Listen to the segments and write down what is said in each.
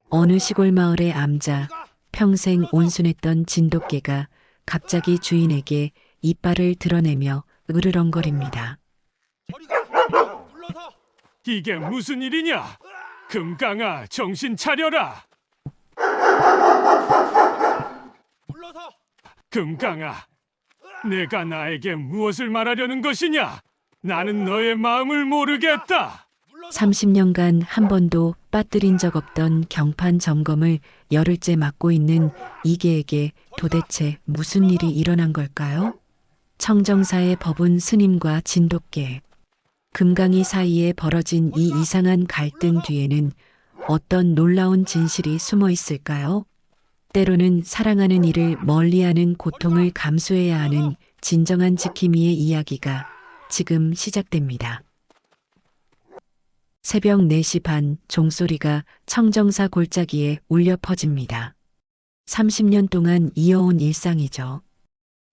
어느 시골 마을의 암자, 평생 온순했던 진돗개가 갑자기 주인에게 이빨을 드러내며 으르렁거립니다. 이게 무슨 일이냐? 금강아, 정신 차려라! 금강아, 내가 나에게 무엇을 말하려는 것이냐? 나는 너의 마음을 모르겠다. 30년간 한 번도 빠뜨린 적 없던 경판 점검을 열흘째 맡고 있는 이계에게 도대체 무슨 일이 일어난 걸까요? 청정사의 법운 스님과 진돗개, 금강이 사이에 벌어진 이 이상한 갈등 뒤에는 어떤 놀라운 진실이 숨어 있을까요? 때로는 사랑하는 이를 멀리하는 고통을 감수해야 하는 진정한 지킴이의 이야기가 지금 시작됩니다. 새벽 4시 반 종소리가 청정사 골짜기에 울려 퍼집니다. 30년 동안 이어온 일상이죠.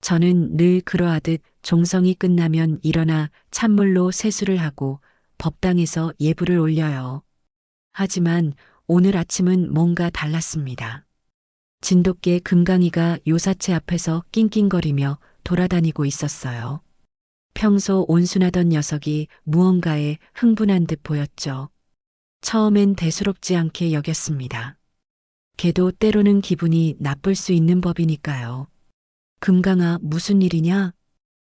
저는 늘 그러하듯 종성이 끝나면 일어나 찬물로 세수를 하고 법당에서 예불을 올려요. 하지만 오늘 아침은 뭔가 달랐습니다. 진돗개 금강이가 요사체 앞에서 낑낑거리며 돌아다니고 있었어요. 평소 온순하던 녀석이 무언가에 흥분한 듯 보였죠. 처음엔 대수롭지 않게 여겼습니다. 걔도 때로는 기분이 나쁠 수 있는 법이니까요. 금강아, 무슨 일이냐?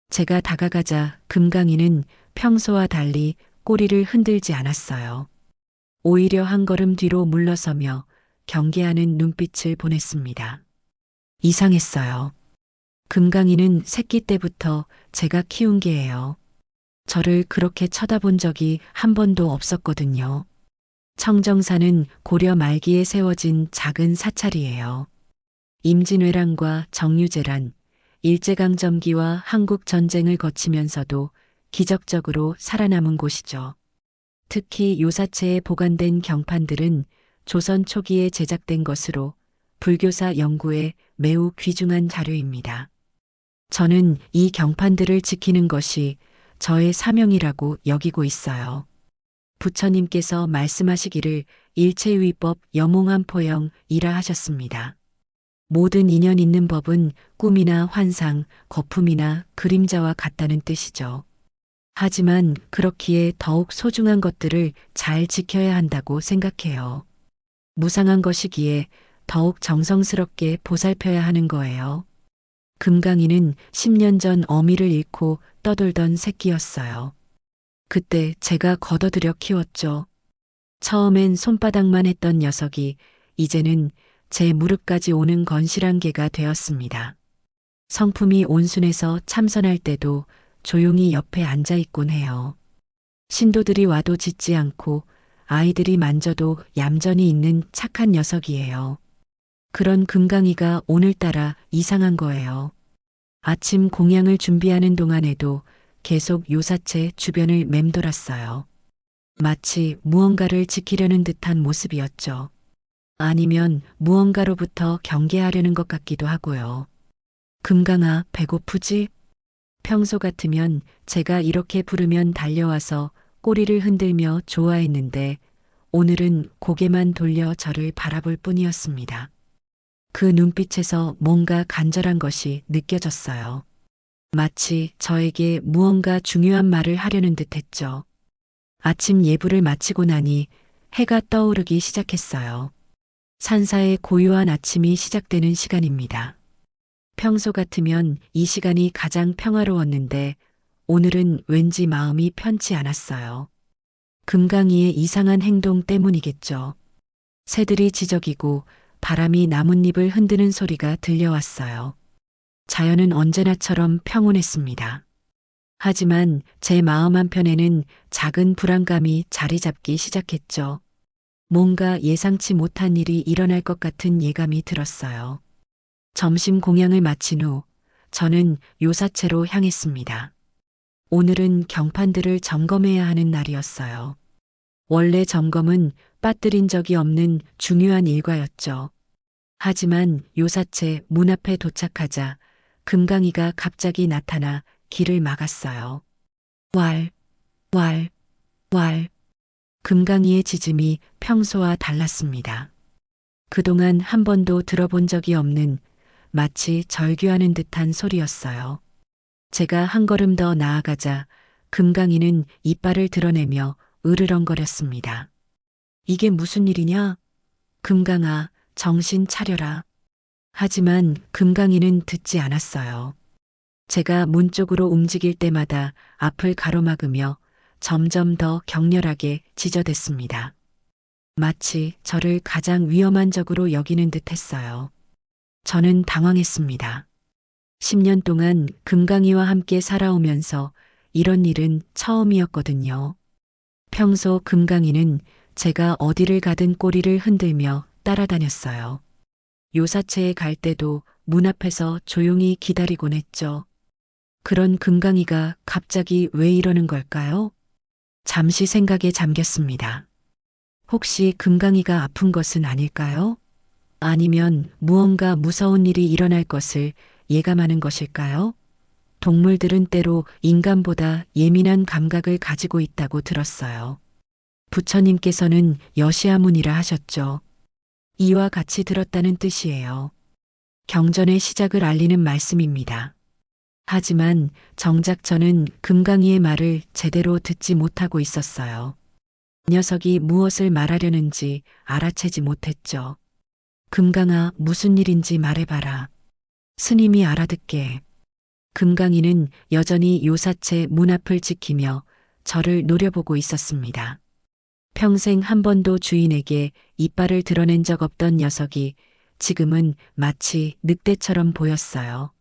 제가 다가가자 금강이는 평소와 달리 꼬리를 흔들지 않았어요. 오히려 한 걸음 뒤로 물러서며 경계하는 눈빛을 보냈습니다. 이상했어요. 금강이는 새끼 때부터 제가 키운 개예요. 저를 그렇게 쳐다본 적이 한 번도 없었거든요. 청정사는 고려 말기에 세워진 작은 사찰이에요. 임진왜란과 정유재란, 일제강점기와 한국전쟁을 거치면서도 기적적으로 살아남은 곳이죠. 특히 요사체에 보관된 경판들은 조선 초기에 제작된 것으로 불교사 연구에 매우 귀중한 자료입니다. 저는 이 경판들을 지키는 것이 저의 사명이라고 여기고 있어요. 부처님께서 말씀하시기를 일체유의법 염홍한포영이라 하셨습니다. 모든 인연 있는 법은 꿈이나 환상, 거품이나 그림자와 같다는 뜻이죠. 하지만 그렇기에 더욱 소중한 것들을 잘 지켜야 한다고 생각해요. 무상한 것이기에 더욱 정성스럽게 보살펴야 하는 거예요. 금강이는 10년 전 어미를 잃고 떠돌던 새끼였어요. 그때 제가 걷어들여 키웠죠. 처음엔 손바닥만 했던 녀석이 이제는 제 무릎까지 오는 건실한 개가 되었습니다. 성품이 온순해서 참선할 때도 조용히 옆에 앉아 있곤 해요. 신도들이 와도 짖지 않고 아이들이 만져도 얌전히 있는 착한 녀석이에요. 그런 금강이가 오늘따라 이상한 거예요. 아침 공양을 준비하는 동안에도 계속 요사체 주변을 맴돌았어요. 마치 무언가를 지키려는 듯한 모습이었죠. 아니면 무언가로부터 경계하려는 것 같기도 하고요. 금강아, 배고프지? 평소 같으면 제가 이렇게 부르면 달려와서 꼬리를 흔들며 좋아했는데 오늘은 고개만 돌려 저를 바라볼 뿐이었습니다. 그 눈빛에서 뭔가 간절한 것이 느껴졌어요. 마치 저에게 무언가 중요한 말을 하려는 듯 했죠. 아침 예불을 마치고 나니 해가 떠오르기 시작했어요. 산사의 고요한 아침이 시작되는 시간입니다. 평소 같으면 이 시간이 가장 평화로웠는데 오늘은 왠지 마음이 편치 않았어요. 금강이의 이상한 행동 때문이겠죠. 새들이 지저귀고 바람이 나뭇잎을 흔드는 소리가 들려왔어요. 자연은 언제나처럼 평온했습니다. 하지만 제 마음 한편에는 작은 불안감이 자리 잡기 시작했죠. 뭔가 예상치 못한 일이 일어날 것 같은 예감이 들었어요. 점심 공양을 마친 후 저는 요사체로 향했습니다. 오늘은 경판들을 점검해야 하는 날이었어요. 원래 점검은 빠뜨린 적이 없는 중요한 일과였죠. 하지만 요사체 문 앞에 도착하자 금강이가 갑자기 나타나 길을 막았어요. 왈, 왈, 왈. 금강이의 짖음이 평소와 달랐습니다. 그동안 한 번도 들어본 적이 없는 마치 절규하는 듯한 소리였어요. 제가 한 걸음 더 나아가자 금강이는 이빨을 드러내며 으르렁거렸습니다. 이게 무슨 일이냐? 금강아, 정신 차려라. 하지만 금강이는 듣지 않았어요. 제가 문 쪽으로 움직일 때마다 앞을 가로막으며 점점 더 격렬하게 지저댔습니다. 마치 저를 가장 위험한 적으로 여기는 듯 했어요. 저는 당황했습니다. 10년 동안 금강이와 함께 살아오면서 이런 일은 처음이었거든요. 평소 금강이는 제가 어디를 가든 꼬리를 흔들며 따라다녔어요. 요사체에 갈 때도 문 앞에서 조용히 기다리곤 했죠. 그런 금강이가 갑자기 왜 이러는 걸까요? 잠시 생각에 잠겼습니다. 혹시 금강이가 아픈 것은 아닐까요? 아니면 무언가 무서운 일이 일어날 것을 예감하는 것일까요? 동물들은 때로 인간보다 예민한 감각을 가지고 있다고 들었어요. 부처님께서는 여시아문이라 하셨죠. 이와 같이 들었다는 뜻이에요. 경전의 시작을 알리는 말씀입니다. 하지만 정작 저는 금강이의 말을 제대로 듣지 못하고 있었어요. 녀석이 무엇을 말하려는지 알아채지 못했죠. 금강아, 무슨 일인지 말해봐라. 스님이 알아듣게. 금강이는 여전히 요사체 문 앞을 지키며 저를 노려보고 있었습니다. 평생 한 번도 주인에게 이빨을 드러낸 적 없던 녀석이 지금은 마치 늑대처럼 보였어요.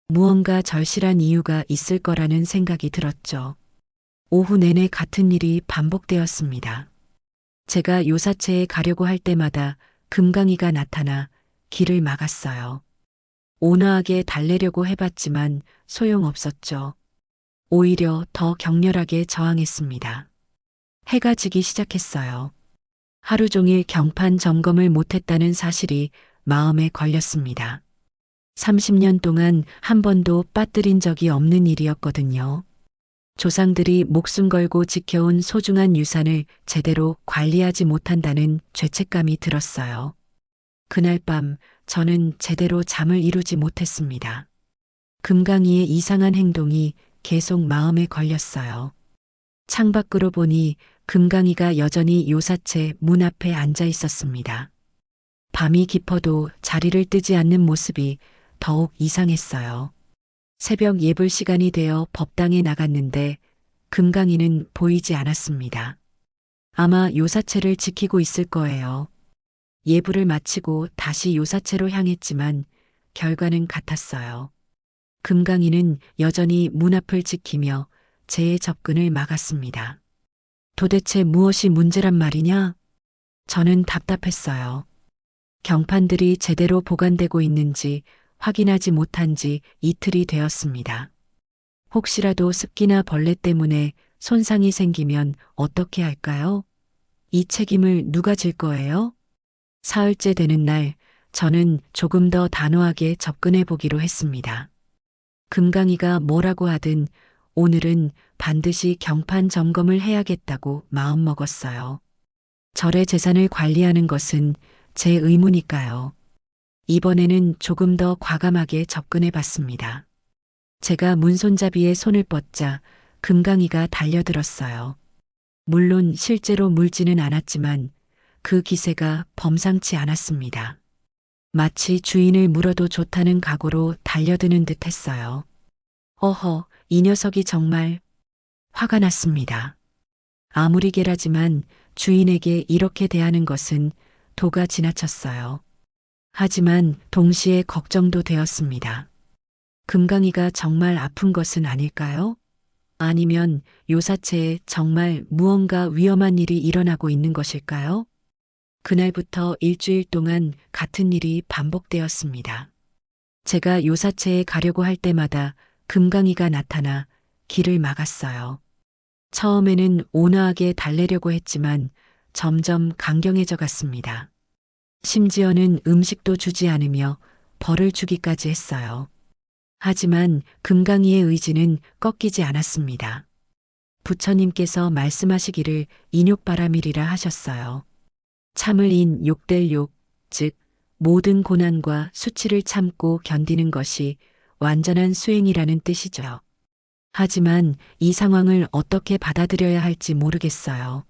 무언가 절실한 이유가 있을 거라는 생각이 들었죠. 오후 내내 같은 일이 반복되었습니다. 제가 요사체에 가려고 할 때마다 금강이가 나타나 길을 막았어요. 온화하게 달래려고 해봤지만 소용없었죠. 오히려 더 격렬하게 저항했습니다. 해가 지기 시작했어요. 하루 종일 경판 점검을 못했다는 사실이 마음에 걸렸습니다. 30년 동안 한 번도 빠뜨린 적이 없는 일이었거든요. 조상들이 목숨 걸고 지켜온 소중한 유산을 제대로 관리하지 못한다는 죄책감이 들었어요. 그날 밤 저는 제대로 잠을 이루지 못했습니다. 금강이의 이상한 행동이 계속 마음에 걸렸어요. 창밖으로 보니 금강이가 여전히 요사체 문 앞에 앉아 있었습니다. 밤이 깊어도 자리를 뜨지 않는 모습이 더욱 이상했어요. 새벽 예불 시간이 되어 법당에 나갔는데 금강이는 보이지 않았습니다. 아마 요사체를 지키고 있을 거예요. 예불을 마치고 다시 요사체로 향했지만 결과는 같았어요. 금강이는 여전히 문 앞을 지키며 제 접근을 막았습니다. 도대체 무엇이 문제란 말이냐? 저는 답답했어요. 경판들이 제대로 보관되고 있는지 확인하지 못한 지 이틀이 되었습니다. 혹시라도 습기나 벌레 때문에 손상이 생기면 어떻게 할까요? 이 책임을 누가 질 거예요? 사흘째 되는 날, 저는 조금 더 단호하게 접근해 보기로 했습니다. 금강이가 뭐라고 하든 오늘은 반드시 경판 점검을 해야겠다고 마음먹었어요. 절의 재산을 관리하는 것은 제 의무니까요. 이번에는 조금 더 과감하게 접근해 봤습니다. 제가 문손잡이에 손을 뻗자 금강이가 달려들었어요. 물론 실제로 물지는 않았지만 그 기세가 범상치 않았습니다. 마치 주인을 물어도 좋다는 각오로 달려드는 듯 했어요. 어허, 이 녀석이 정말 화가 났습니다. 아무리 개라지만 주인에게 이렇게 대하는 것은 도가 지나쳤어요. 하지만 동시에 걱정도 되었습니다. 금강이가 정말 아픈 것은 아닐까요? 아니면 요사체에 정말 무언가 위험한 일이 일어나고 있는 것일까요? 그날부터 일주일 동안 같은 일이 반복되었습니다. 제가 요사체에 가려고 할 때마다 금강이가 나타나 길을 막았어요. 처음에는 온화하게 달래려고 했지만 점점 강경해져 갔습니다. 심지어는 음식도 주지 않으며 벌을 주기까지 했어요. 하지만 금강이의 의지는 꺾이지 않았습니다. 부처님께서 말씀하시기를 인욕바라밀이라 하셨어요. 참을 인 욕될 욕, 즉 모든 고난과 수치를 참고 견디는 것이 완전한 수행이라는 뜻이죠. 하지만 이 상황을 어떻게 받아들여야 할지 모르겠어요.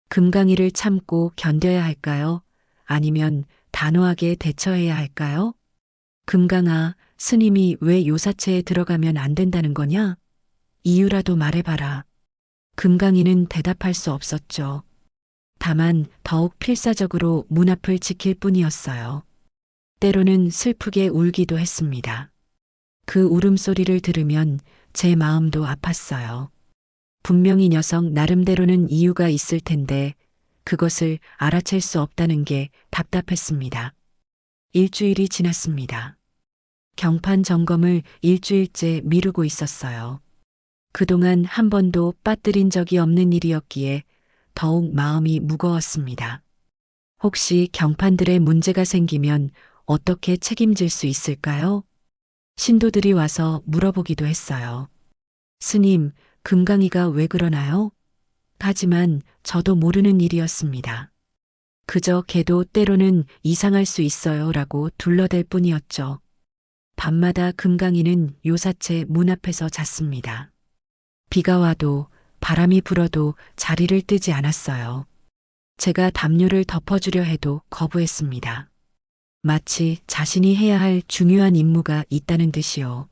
금강이를 참고 견뎌야 할까요? 아니면 단호하게 대처해야 할까요? 금강아, 스님이 왜 요사체에 들어가면 안 된다는 거냐? 이유라도 말해봐라. 금강이는 대답할 수 없었죠. 다만 더욱 필사적으로 문 앞을 지킬 뿐이었어요. 때로는 슬프게 울기도 했습니다. 그 울음소리를 들으면 제 마음도 아팠어요. 분명히 녀석 나름대로는 이유가 있을 텐데 그것을 알아챌 수 없다는 게 답답했습니다. 일주일이 지났습니다. 경판 점검을 일주일째 미루고 있었어요. 그동안 한 번도 빠뜨린 적이 없는 일이었기에 더욱 마음이 무거웠습니다. 혹시 경판들의 문제가 생기면 어떻게 책임질 수 있을까요? 신도들이 와서 물어보기도 했어요. 스님, 금강이가 왜 그러나요? 하지만 저도 모르는 일이었습니다. 그저 걔도 때로는 이상할 수 있어요 라고 둘러댈 뿐이었죠. 밤마다 금강이는 요사체 문 앞에서 잤습니다. 비가 와도 바람이 불어도 자리를 뜨지 않았어요. 제가 담요를 덮어주려 해도 거부했습니다. 마치 자신이 해야 할 중요한 임무가 있다는 듯이요.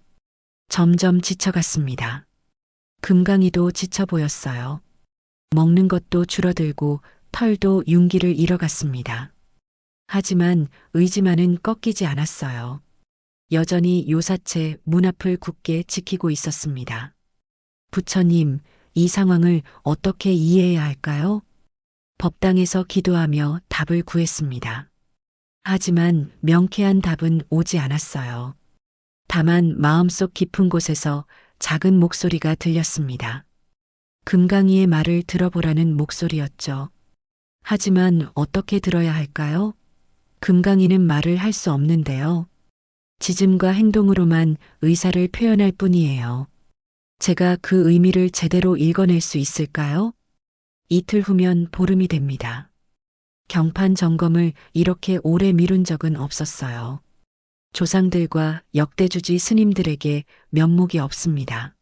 점점 지쳐갔습니다. 금강이도 지쳐 보였어요. 먹는 것도 줄어들고 털도 윤기를 잃어갔습니다. 하지만 의지만은 꺾이지 않았어요. 여전히 요사체 문 앞을 굳게 지키고 있었습니다. 부처님, 이 상황을 어떻게 이해해야 할까요? 법당에서 기도하며 답을 구했습니다. 하지만 명쾌한 답은 오지 않았어요. 다만 마음속 깊은 곳에서 작은 목소리가 들렸습니다. 금강이의 말을 들어보라는 목소리였죠. 하지만 어떻게 들어야 할까요? 금강이는 말을 할 수 없는데요. 지짐과 행동으로만 의사를 표현할 뿐이에요. 제가 그 의미를 제대로 읽어낼 수 있을까요? 이틀 후면 보름이 됩니다. 경판 점검을 이렇게 오래 미룬 적은 없었어요. 조상들과 역대주지 스님들에게 면목이 없습니다.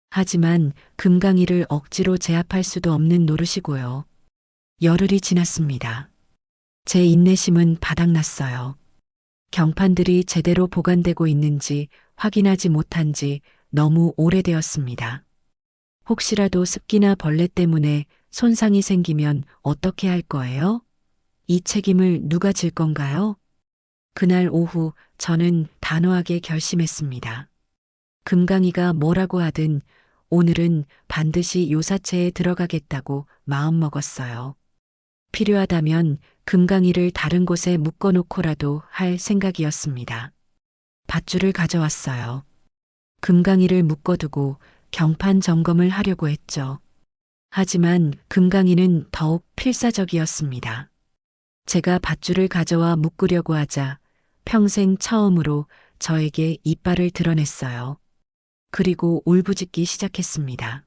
하지만 금강이를 억지로 제압할 수도 없는 노릇이고요. 열흘이 지났습니다. 제 인내심은 바닥났어요. 경판들이 제대로 보관되고 있는지 확인하지 못한 지 너무 오래되었습니다. 혹시라도 습기나 벌레 때문에 손상이 생기면 어떻게 할 거예요? 이 책임을 누가 질 건가요? 그날 오후 저는 단호하게 결심했습니다. 금강이가 뭐라고 하든 오늘은 반드시 요사체에 들어가겠다고 마음먹었어요. 필요하다면 금강이를 다른 곳에 묶어놓고라도 할 생각이었습니다. 밧줄을 가져왔어요. 금강이를 묶어두고 경판 점검을 하려고 했죠. 하지만 금강이는 더욱 필사적이었습니다. 제가 밧줄을 가져와 묶으려고 하자 평생 처음으로 저에게 이빨을 드러냈어요. 그리고 울부짖기 시작했습니다.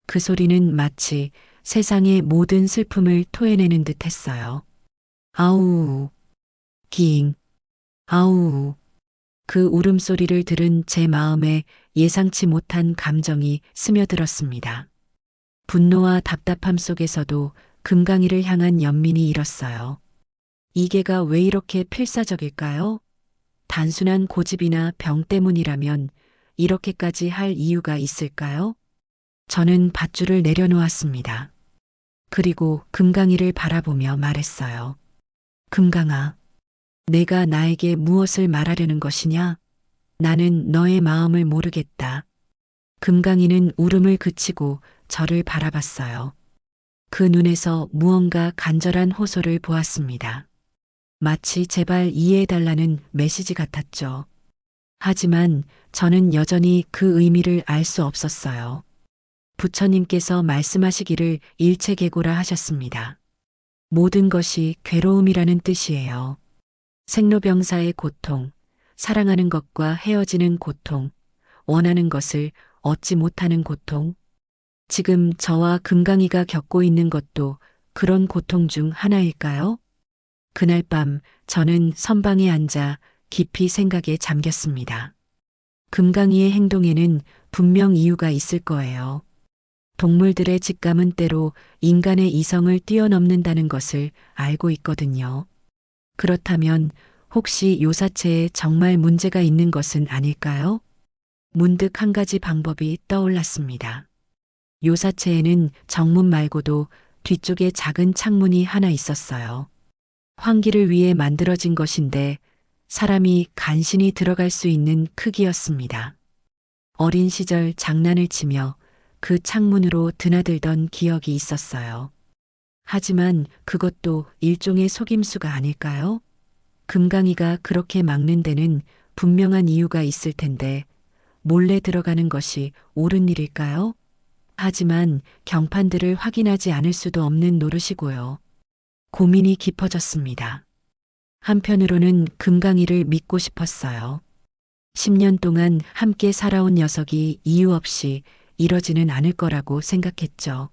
그 소리는 마치 세상의 모든 슬픔을 토해내는 듯 했어요. 아우, 깅, 아우. 그 울음소리를 들은 제 마음에 예상치 못한 감정이 스며들었습니다. 분노와 답답함 속에서도 금강이를 향한 연민이 일었어요. 이 개가 왜 이렇게 필사적일까요? 단순한 고집이나 병 때문이라면 이렇게까지 할 이유가 있을까요? 저는 밧줄을 내려놓았습니다. 그리고 금강이를 바라보며 말했어요. 금강아, 내가 나에게 무엇을 말하려는 것이냐? 나는 너의 마음을 모르겠다. 금강이는 울음을 그치고 저를 바라봤어요. 그 눈에서 무언가 간절한 호소를 보았습니다. 마치 제발 이해해달라는 메시지 같았죠. 하지만 저는 여전히 그 의미를 알 수 없었어요. 부처님께서 말씀하시기를 일체계고라 하셨습니다. 모든 것이 괴로움이라는 뜻이에요. 생로병사의 고통, 사랑하는 것과 헤어지는 고통, 원하는 것을 얻지 못하는 고통. 지금 저와 금강이가 겪고 있는 것도 그런 고통 중 하나일까요? 그날 밤 저는 선방에 앉아 깊이 생각에 잠겼습니다. 금강이의 행동에는 분명 이유가 있을 거예요. 동물들의 직감은 때로 인간의 이성을 뛰어넘는다는 것을 알고 있거든요. 그렇다면 혹시 요사체에 정말 문제가 있는 것은 아닐까요? 문득 한 가지 방법이 떠올랐습니다. 요사체에는 정문 말고도 뒤쪽에 작은 창문이 하나 있었어요. 환기를 위해 만들어진 것인데 사람이 간신히 들어갈 수 있는 크기였습니다. 어린 시절 장난을 치며 그 창문으로 드나들던 기억이 있었어요. 하지만 그것도 일종의 속임수가 아닐까요? 금강이가 그렇게 막는 데는 분명한 이유가 있을 텐데 몰래 들어가는 것이 옳은 일일까요? 하지만 경판들을 확인하지 않을 수도 없는 노릇이고요. 고민이 깊어졌습니다. 한편으로는 금강이를 믿고 싶었어요. 10년 동안 함께 살아온 녀석이 이유 없이 이러지는 않을 거라고 생각했죠.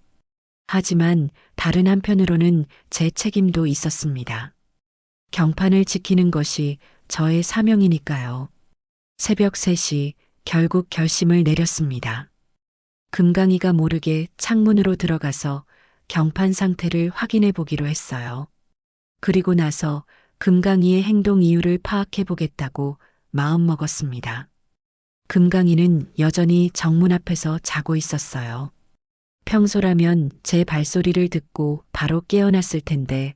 하지만 다른 한편으로는 제 책임도 있었습니다. 경판을 지키는 것이 저의 사명이니까요. 새벽 3시 결국 결심을 내렸습니다. 금강이가 모르게 창문으로 들어가서 경판 상태를 확인해 보기로 했어요. 그리고 나서 금강이의 행동 이유를 파악해 보겠다고 마음먹었습니다. 금강이는 여전히 정문 앞에서 자고 있었어요. 평소라면 제 발소리를 듣고 바로 깨어났을 텐데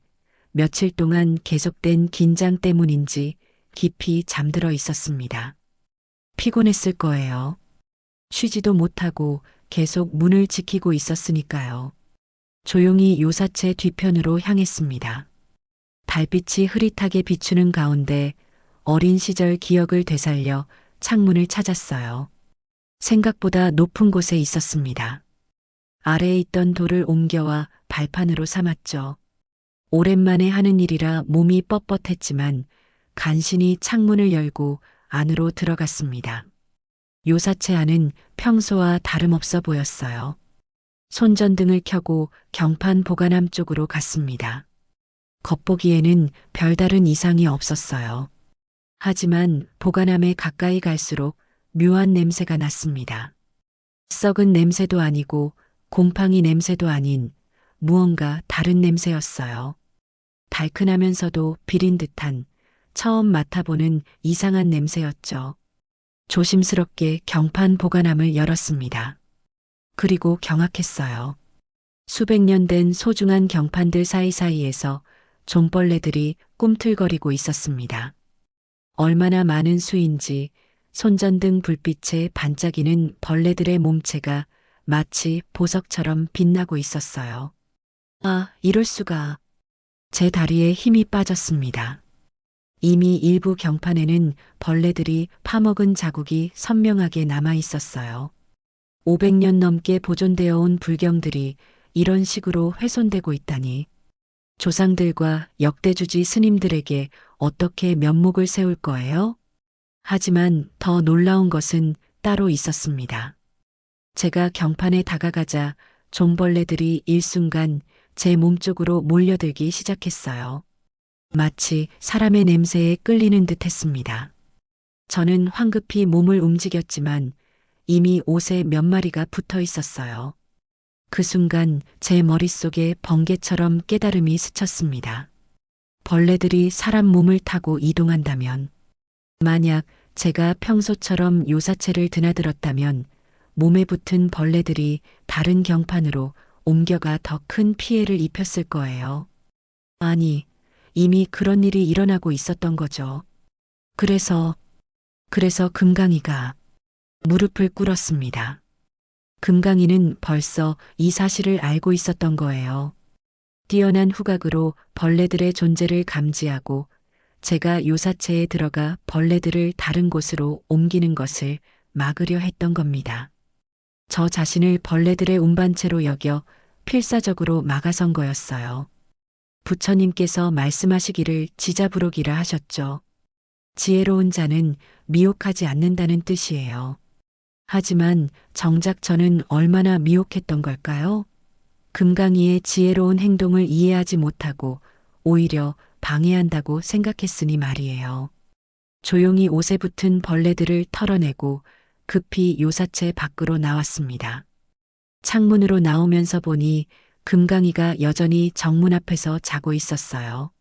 며칠 동안 계속된 긴장 때문인지 깊이 잠들어 있었습니다. 피곤했을 거예요. 쉬지도 못하고 계속 문을 지키고 있었으니까요. 조용히 요사체 뒤편으로 향했습니다. 달빛이 흐릿하게 비추는 가운데 어린 시절 기억을 되살려 창문을 찾았어요. 생각보다 높은 곳에 있었습니다. 아래에 있던 돌을 옮겨와 발판으로 삼았죠. 오랜만에 하는 일이라 몸이 뻣뻣했지만 간신히 창문을 열고 안으로 들어갔습니다. 요사체 안은 평소와 다름없어 보였어요. 손전등을 켜고 경판 보관함 쪽으로 갔습니다. 겉보기에는 별다른 이상이 없었어요. 하지만 보관함에 가까이 갈수록 묘한 냄새가 났습니다. 썩은 냄새도 아니고 곰팡이 냄새도 아닌 무언가 다른 냄새였어요. 달큰하면서도 비린 듯한 처음 맡아보는 이상한 냄새였죠. 조심스럽게 경판 보관함을 열었습니다. 그리고 경악했어요. 수백 년 된 소중한 경판들 사이사이에서 종벌레들이 꿈틀거리고 있었습니다. 얼마나 많은 수인지 손전등 불빛에 반짝이는 벌레들의 몸체가 마치 보석처럼 빛나고 있었어요. 아, 이럴 수가. 제 다리에 힘이 빠졌습니다. 이미 일부 경판에는 벌레들이 파먹은 자국이 선명하게 남아 있었어요. 500년 넘게 보존되어 온 불경들이 이런 식으로 훼손되고 있다니. 조상들과 역대주지 스님들에게 어떻게 면목을 세울 거예요? 하지만 더 놀라운 것은 따로 있었습니다. 제가 경판에 다가가자 종벌레들이 일순간 제 몸쪽으로 몰려들기 시작했어요. 마치 사람의 냄새에 끌리는 듯 했습니다. 저는 황급히 몸을 움직였지만 이미 옷에 몇 마리가 붙어 있었어요. 그 순간 제 머릿속에 번개처럼 깨달음이 스쳤습니다. 벌레들이 사람 몸을 타고 이동한다면, 만약 제가 평소처럼 요사체를 드나들었다면 몸에 붙은 벌레들이 다른 경판으로 옮겨가 더 큰 피해를 입혔을 거예요. 아니, 이미 그런 일이 일어나고 있었던 거죠. 그래서 금강이가 무릎을 꿇었습니다. 금강이는 벌써 이 사실을 알고 있었던 거예요. 뛰어난 후각으로 벌레들의 존재를 감지하고 제가 요사체에 들어가 벌레들을 다른 곳으로 옮기는 것을 막으려 했던 겁니다. 저 자신을 벌레들의 운반체로 여겨 필사적으로 막아선 거였어요. 부처님께서 말씀하시기를 지자부록이라 하셨죠. 지혜로운 자는 미혹하지 않는다는 뜻이에요. 하지만 정작 저는 얼마나 미혹했던 걸까요? 금강이의 지혜로운 행동을 이해하지 못하고 오히려 방해한다고 생각했으니 말이에요. 조용히 옷에 붙은 벌레들을 털어내고 급히 요사체 밖으로 나왔습니다. 창문으로 나오면서 보니 금강이가 여전히 정문 앞에서 자고 있었어요.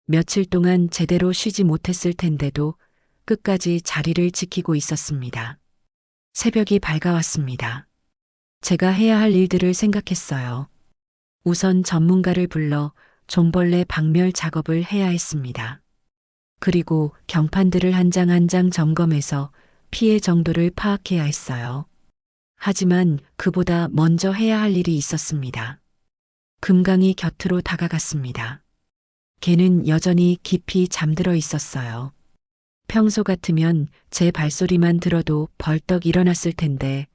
며칠 동안 제대로 쉬지 못했을 텐데도 끝까지 자리를 지키고 있었습니다. 새벽이 밝아왔습니다. 제가 해야 할 일들을 생각했어요. 우선 전문가를 불러 좀벌레 박멸 작업을 해야 했습니다. 그리고 경판들을 한 장 한 장 점검해서 피해 정도를 파악해야 했어요. 하지만 그보다 먼저 해야 할 일이 있었습니다. 금강이 곁으로 다가갔습니다. 걔는 여전히 깊이 잠들어 있었어요. 평소 같으면 제 발소리만 들어도 벌떡 일어났을 텐데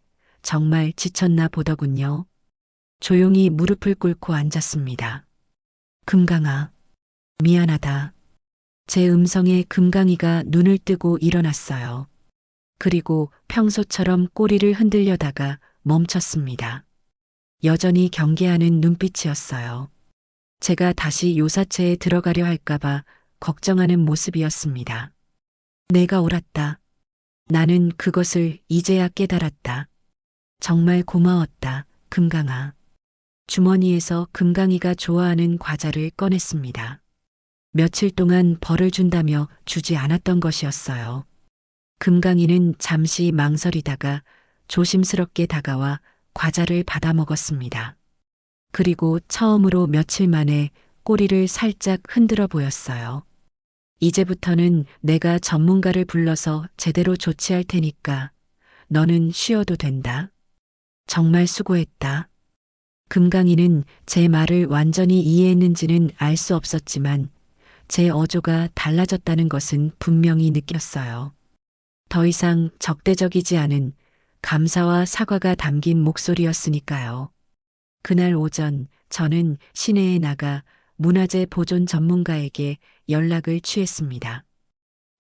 정말 지쳤나 보더군요. 조용히 무릎을 꿇고 앉았습니다. 금강아, 미안하다. 제 음성에 금강이가 눈을 뜨고 일어났어요. 그리고 평소처럼 꼬리를 흔들려다가 멈췄습니다. 여전히 경계하는 눈빛이었어요. 제가 다시 요사체에 들어가려 할까봐 걱정하는 모습이었습니다. 내가 옳았다. 나는 그것을 이제야 깨달았다. 정말 고마웠다, 금강아. 주머니에서 금강이가 좋아하는 과자를 꺼냈습니다. 며칠 동안 벌을 준다며 주지 않았던 것이었어요. 금강이는 잠시 망설이다가 조심스럽게 다가와 과자를 받아 먹었습니다. 그리고 처음으로 며칠 만에 꼬리를 살짝 흔들어 보였어요. 이제부터는 내가 전문가를 불러서 제대로 조치할 테니까 너는 쉬어도 된다. 정말 수고했다. 금강이는 제 말을 완전히 이해했는지는 알 수 없었지만 제 어조가 달라졌다는 것은 분명히 느꼈어요. 더 이상 적대적이지 않은 감사와 사과가 담긴 목소리였으니까요. 그날 오전 저는 시내에 나가 문화재 보존 전문가에게 연락을 취했습니다.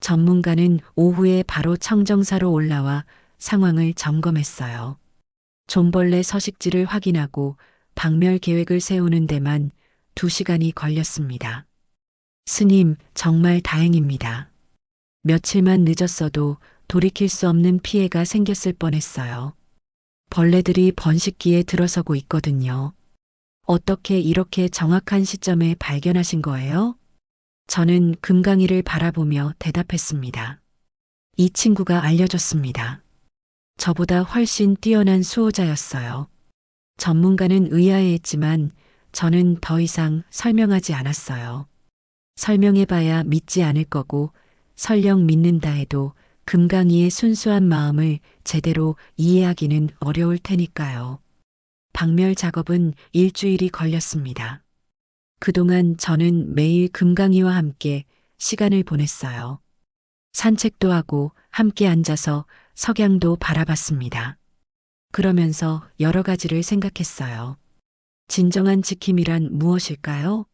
전문가는 오후에 바로 청정사로 올라와 상황을 점검했어요. 좀벌레 서식지를 확인하고 박멸 계획을 세우는 데만 2시간이 걸렸습니다. 스님, 정말 다행입니다. 며칠만 늦었어도 돌이킬 수 없는 피해가 생겼을 뻔했어요. 벌레들이 번식기에 들어서고 있거든요. 어떻게 이렇게 정확한 시점에 발견하신 거예요? 저는 금강이를 바라보며 대답했습니다. 이 친구가 알려줬습니다. 저보다 훨씬 뛰어난 수호자였어요. 전문가는 의아해했지만 저는 더 이상 설명하지 않았어요. 설명해봐야 믿지 않을 거고 설령 믿는다 해도 금강이의 순수한 마음을 제대로 이해하기는 어려울 테니까요. 박멸 작업은 일주일이 걸렸습니다. 그동안 저는 매일 금강이와 함께 시간을 보냈어요. 산책도 하고 함께 앉아서 석양도 바라봤습니다. 그러면서 여러 가지를 생각했어요. 진정한 지킴이란 무엇일까요?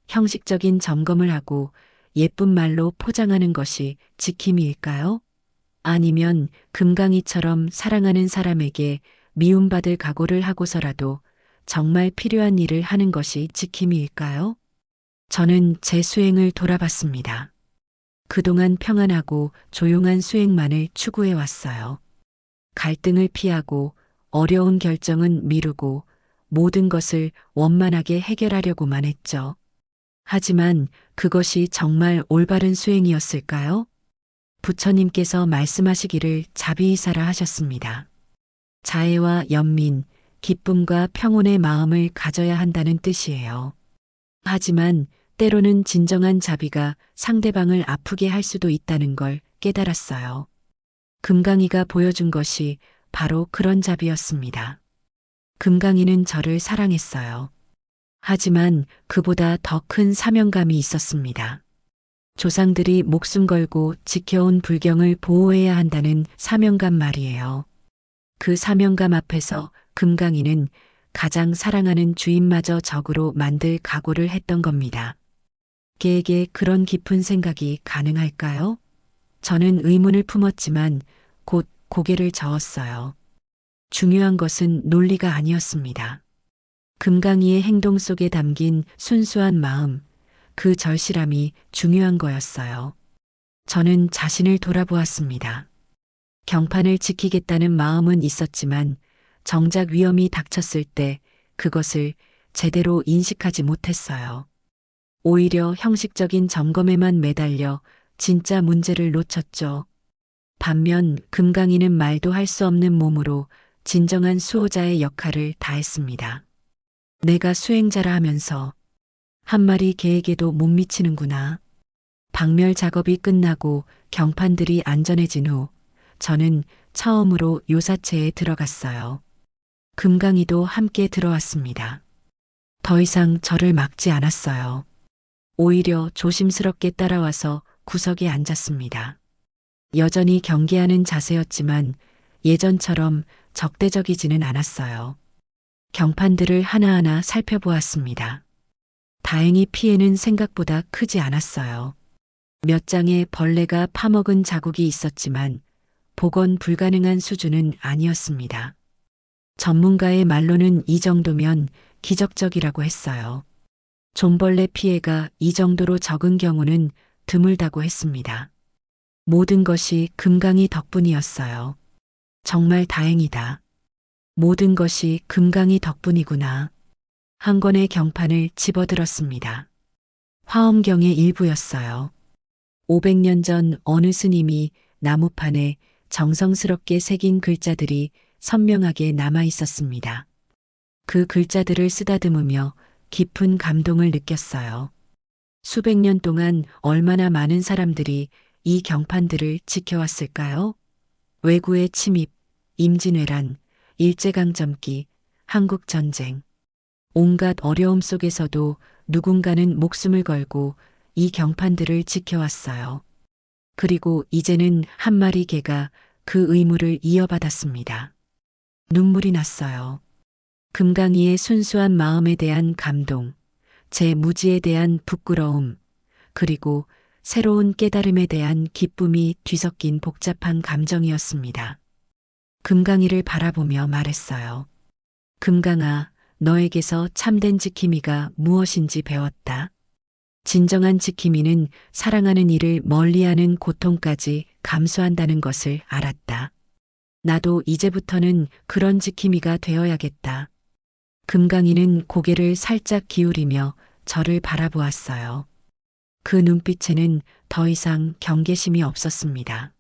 형식적인 점검을 하고 예쁜 말로 포장하는 것이 지킴이일까요? 아니면 금강이처럼 사랑하는 사람에게 미움받을 각오를 하고서라도 정말 필요한 일을 하는 것이 지킴이일까요? 저는 제 수행을 돌아봤습니다. 그동안 평안하고 조용한 수행만을 추구해 왔어요. 갈등을 피하고 어려운 결정은 미루고 모든 것을 원만하게 해결하려고만 했죠. 하지만 그것이 정말 올바른 수행이었을까요? 부처님께서 말씀하시기를 자비이사라 하셨습니다. 자애와 연민, 기쁨과 평온의 마음을 가져야 한다는 뜻이에요. 하지만 때로는 진정한 자비가 상대방을 아프게 할 수도 있다는 걸 깨달았어요. 금강이가 보여준 것이 바로 그런 자비였습니다. 금강이는 저를 사랑했어요. 하지만 그보다 더 큰 사명감이 있었습니다. 조상들이 목숨 걸고 지켜온 불경을 보호해야 한다는 사명감 말이에요. 그 사명감 앞에서 금강이는 가장 사랑하는 주인마저 적으로 만들 각오를 했던 겁니다. 걔에게 그런 깊은 생각이 가능할까요? 저는 의문을 품었지만 곧 고개를 저었어요. 중요한 것은 논리가 아니었습니다. 금강이의 행동 속에 담긴 순수한 마음, 그 절실함이 중요한 거였어요. 저는 자신을 돌아보았습니다. 경판을 지키겠다는 마음은 있었지만 정작 위험이 닥쳤을 때 그것을 제대로 인식하지 못했어요. 오히려 형식적인 점검에만 매달려 진짜 문제를 놓쳤죠. 반면 금강이는 말도 할 수 없는 몸으로 진정한 수호자의 역할을 다했습니다. 내가 수행자라 하면서 한 마리 개에게도 못 미치는구나. 박멸 작업이 끝나고 경판들이 안전해진 후 저는 처음으로 요사체에 들어갔어요. 금강이도 함께 들어왔습니다. 더 이상 저를 막지 않았어요. 오히려 조심스럽게 따라와서 구석에 앉았습니다. 여전히 경계하는 자세였지만 예전처럼 적대적이지는 않았어요. 경판들을 하나하나 살펴보았습니다. 다행히 피해는 생각보다 크지 않았어요. 몇 장의 벌레가 파먹은 자국이 있었지만 복원 불가능한 수준은 아니었습니다. 전문가의 말로는 이 정도면 기적적이라고 했어요. 좀벌레 피해가 이 정도로 적은 경우는 드물다고 했습니다. 모든 것이 금강이 덕분이었어요. 정말 다행이다. 모든 것이 금강이 덕분이구나. 한 권의 경판을 집어들었습니다. 화엄경의 일부였어요. 500년 전 어느 스님이 나무판에 정성스럽게 새긴 글자들이 선명하게 남아 있었습니다. 그 글자들을 쓰다듬으며 깊은 감동을 느꼈어요. 수백 년 동안 얼마나 많은 사람들이 이 경판들을 지켜왔을까요? 외구의 침입, 임진왜란, 일제강점기, 한국전쟁. 온갖 어려움 속에서도 누군가는 목숨을 걸고 이 경판들을 지켜왔어요. 그리고 이제는 한 마리 개가 그 의무를 이어받았습니다. 눈물이 났어요. 금강이의 순수한 마음에 대한 감동, 제 무지에 대한 부끄러움, 그리고 새로운 깨달음에 대한 기쁨이 뒤섞인 복잡한 감정이었습니다. 금강이를 바라보며 말했어요. 금강아, 너에게서 참된 지킴이가 무엇인지 배웠다. 진정한 지킴이는 사랑하는 이를 멀리하는 고통까지 감수한다는 것을 알았다. 나도 이제부터는 그런 지킴이가 되어야겠다. 금강이는 고개를 살짝 기울이며 저를 바라보았어요. 그 눈빛에는 더 이상 경계심이 없었습니다.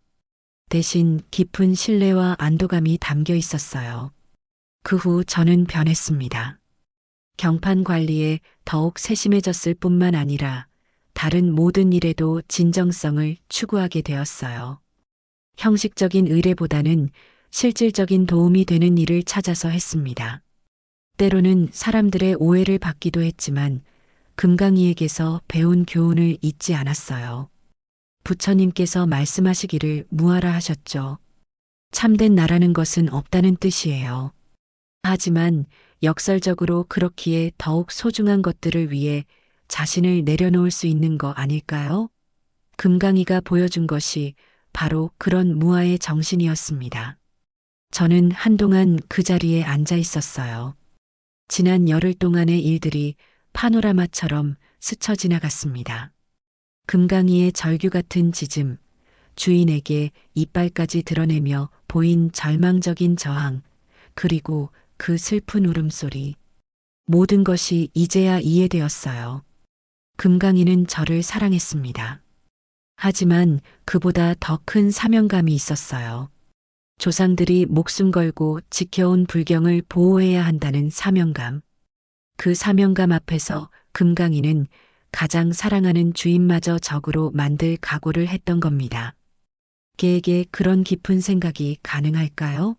대신 깊은 신뢰와 안도감이 담겨 있었어요. 그 후 저는 변했습니다. 경판 관리에 더욱 세심해졌을 뿐만 아니라 다른 모든 일에도 진정성을 추구하게 되었어요. 형식적인 의뢰보다는 실질적인 도움이 되는 일을 찾아서 했습니다. 때로는 사람들의 오해를 받기도 했지만 금강이에게서 배운 교훈을 잊지 않았어요. 부처님께서 말씀하시기를 무하라 하셨죠. 참된 나라는 것은 없다는 뜻이에요. 하지만 역설적으로 그렇기에 더욱 소중한 것들을 위해 자신을 내려놓을 수 있는 거 아닐까요? 금강이가 보여준 것이 바로 그런 무아의 정신이었습니다. 저는 한동안 그 자리에 앉아 있었어요. 지난 열흘 동안의 일들이 파노라마처럼 스쳐 지나갔습니다. 금강이의 절규 같은 짖음, 주인에게 이빨까지 드러내며 보인 절망적인 저항, 그리고 그 슬픈 울음소리. 모든 것이 이제야 이해되었어요. 금강이는 저를 사랑했습니다. 하지만 그보다 더 큰 사명감이 있었어요. 조상들이 목숨 걸고 지켜온 불경을 보호해야 한다는 사명감. 그 사명감 앞에서 금강이는 가장 사랑하는 주인마저 적으로 만들 각오를 했던 겁니다. 개에게 그런 깊은 생각이 가능할까요?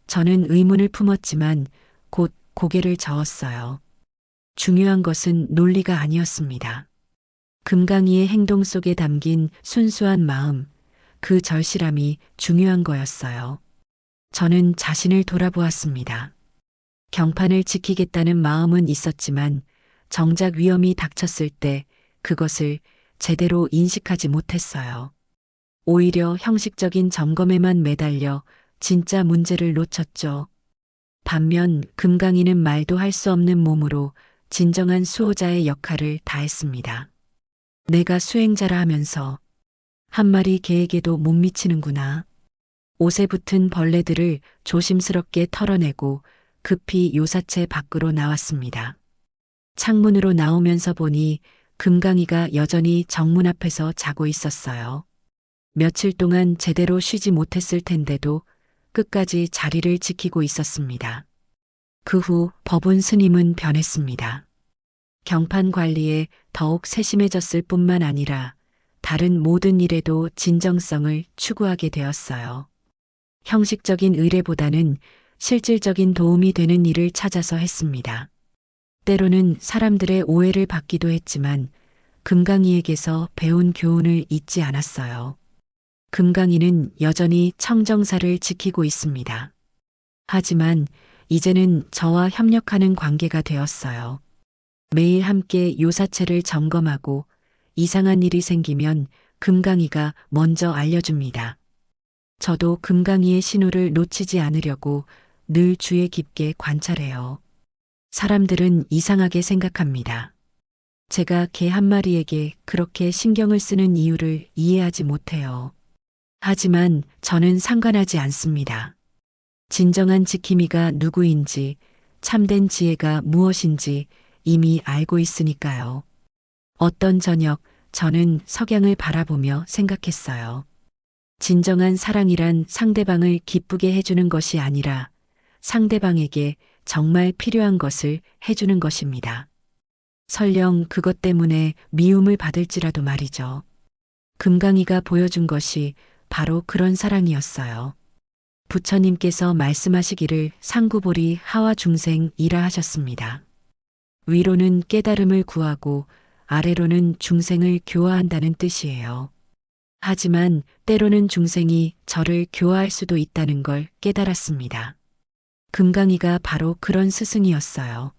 저는 의문을 품었지만 곧 고개를 저었어요. 중요한 것은 논리가 아니었습니다. 금강이의 행동 속에 담긴 순수한 마음, 그 절실함이 중요한 거였어요. 저는 자신을 돌아보았습니다. 경판을 지키겠다는 마음은 있었지만 정작 위험이 닥쳤을 때 그것을 제대로 인식하지 못했어요. 오히려 형식적인 점검에만 매달려 진짜 문제를 놓쳤죠. 반면 금강이는 말도 할 수 없는 몸으로 진정한 수호자의 역할을 다했습니다. 내가 수행자라 하면서 한 마리 개에게도 못 미치는구나. 옷에 붙은 벌레들을 조심스럽게 털어내고 급히 요사채 밖으로 나왔습니다. 창문으로 나오면서 보니 금강이가 여전히 정문 앞에서 자고 있었어요. 며칠 동안 제대로 쉬지 못했을 텐데도 끝까지 자리를 지키고 있었습니다. 그 후 법운 스님은 변했습니다. 경판 관리에 더욱 세심해졌을 뿐만 아니라 다른 모든 일에도 진정성을 추구하게 되었어요. 형식적인 의뢰보다는 실질적인 도움이 되는 일을 찾아서 했습니다. 때로는 사람들의 오해를 받기도 했지만 금강이에게서 배운 교훈을 잊지 않았어요. 금강이는 여전히 청정사를 지키고 있습니다. 하지만 이제는 저와 협력하는 관계가 되었어요. 매일 함께 요사체를 점검하고 이상한 일이 생기면 금강이가 먼저 알려줍니다. 저도 금강이의 신호를 놓치지 않으려고 늘 주의 깊게 관찰해요. 사람들은 이상하게 생각합니다. 제가 개 한 마리에게 그렇게 신경을 쓰는 이유를 이해하지 못해요. 하지만 저는 상관하지 않습니다. 진정한 지킴이가 누구인지, 참된 지혜가 무엇인지 이미 알고 있으니까요. 어떤 저녁 저는 석양을 바라보며 생각했어요. 진정한 사랑이란 상대방을 기쁘게 해주는 것이 아니라 상대방에게 정말 필요한 것을 해주는 것입니다. 설령 그것 때문에 미움을 받을지라도 말이죠. 금강이가 보여준 것이 바로 그런 사랑이었어요. 부처님께서 말씀하시기를 상구보리 하와 중생이라 하셨습니다. 위로는 깨달음을 구하고 아래로는 중생을 교화한다는 뜻이에요. 하지만 때로는 중생이 저를 교화할 수도 있다는 걸 깨달았습니다. 금강이가 바로 그런 스승이었어요.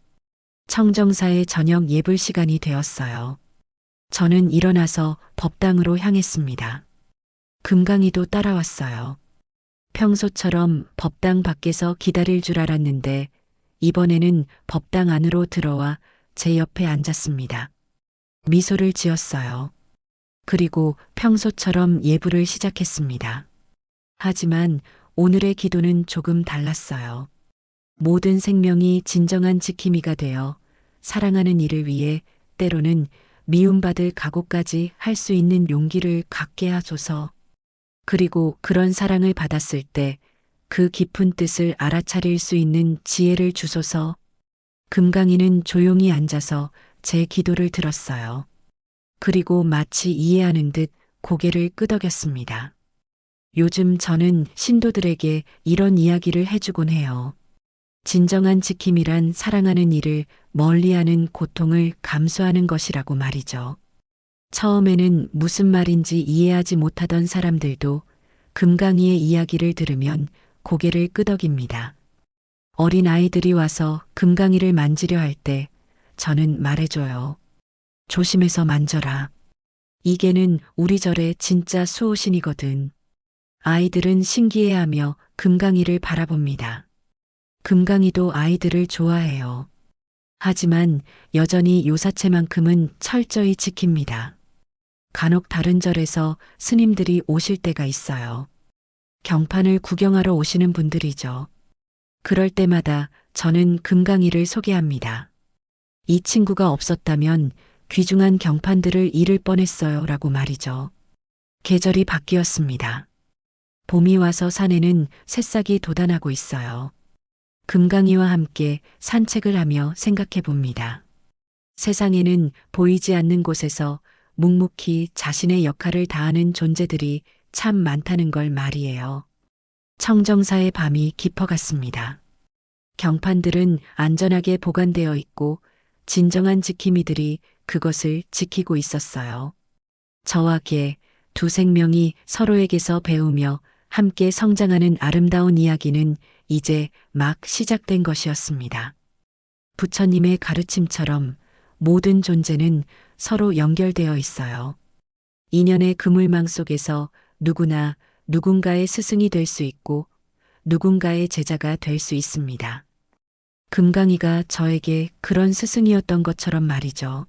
청정사의 저녁 예불 시간이 되었어요. 저는 일어나서 법당으로 향했습니다. 금강이도 따라왔어요. 평소처럼 법당 밖에서 기다릴 줄 알았는데 이번에는 법당 안으로 들어와 제 옆에 앉았습니다. 미소를 지었어요. 그리고 평소처럼 예불을 시작했습니다. 하지만 오늘의 기도는 조금 달랐어요. 모든 생명이 진정한 지킴이가 되어 사랑하는 이를 위해 때로는 미움받을 각오까지 할 수 있는 용기를 갖게 하소서. 그리고 그런 사랑을 받았을 때 그 깊은 뜻을 알아차릴 수 있는 지혜를 주소서. 금강이는 조용히 앉아서 제 기도를 들었어요. 그리고 마치 이해하는 듯 고개를 끄덕였습니다. 요즘 저는 신도들에게 이런 이야기를 해주곤 해요. 진정한 지킴이란 사랑하는 이를 멀리하는 고통을 감수하는 것이라고 말이죠. 처음에는 무슨 말인지 이해하지 못하던 사람들도 금강이의 이야기를 들으면 고개를 끄덕입니다. 어린 아이들이 와서 금강이를 만지려 할 때 저는 말해줘요. 조심해서 만져라. 이 개는 우리 절의 진짜 수호신이거든. 아이들은 신기해하며 금강이를 바라봅니다. 금강이도 아이들을 좋아해요. 하지만 여전히 요사체만큼은 철저히 지킵니다. 간혹 다른 절에서 스님들이 오실 때가 있어요. 경판을 구경하러 오시는 분들이죠. 그럴 때마다 저는 금강이를 소개합니다. 이 친구가 없었다면 귀중한 경판들을 잃을 뻔했어요 라고 말이죠. 계절이 바뀌었습니다. 봄이 와서 산에는 새싹이 돋아나고 있어요. 금강이와 함께 산책을 하며 생각해 봅니다. 세상에는 보이지 않는 곳에서 묵묵히 자신의 역할을 다하는 존재들이 참 많다는 걸 말이에요. 청정사의 밤이 깊어갔습니다. 경판들은 안전하게 보관되어 있고 진정한 지킴이들이 그것을 지키고 있었어요. 저와 개, 두 생명이 서로에게서 배우며 함께 성장하는 아름다운 이야기는 이제 막 시작된 것이었습니다. 부처님의 가르침처럼 모든 존재는 서로 연결되어 있어요. 인연의 그물망 속에서 누구나 누군가의 스승이 될 수 있고 누군가의 제자가 될 수 있습니다. 금강이가 저에게 그런 스승이었던 것처럼 말이죠.